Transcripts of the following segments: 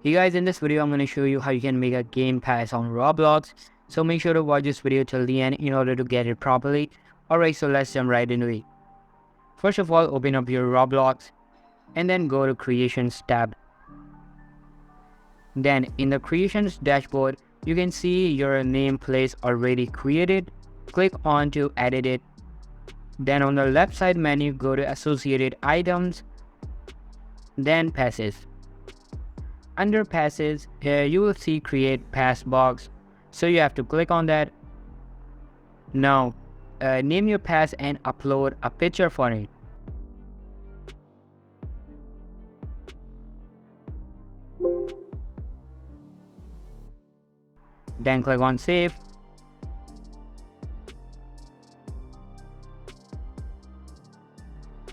Hey guys, in this video I'm going to show you how you can make a game pass on Roblox. So make sure to watch this video till the end in order to get it properly. Alright, so let's jump right into it. First of all, open up your Roblox and then go to Creations tab. Then in the Creations dashboard, you can see your nameplate already created. Click on to edit it. Then on the left side menu, go to Associated Items, then Passes. Under Passes, here you will see Create Pass Box. So you have to click on that. Now, name your pass and upload a picture for it. Then click on Save.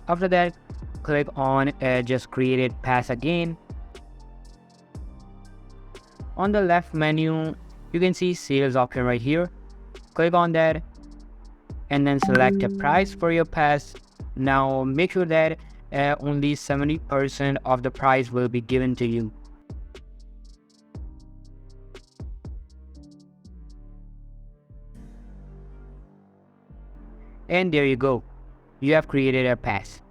After that, click on just Created Pass again. On the left menu, you can see sales option right here. Click on that and then select a price for your pass. Now make sure that only 70% of the price will be given to you. And there you go. You have created a pass.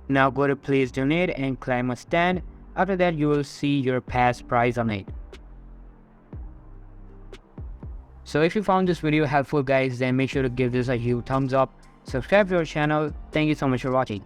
Now go to Please Donate and claim a stand. After that, you will see your pass price on it. So if you found this video helpful guys, then make sure to give this a huge thumbs up. Subscribe to our channel. Thank you so much for watching.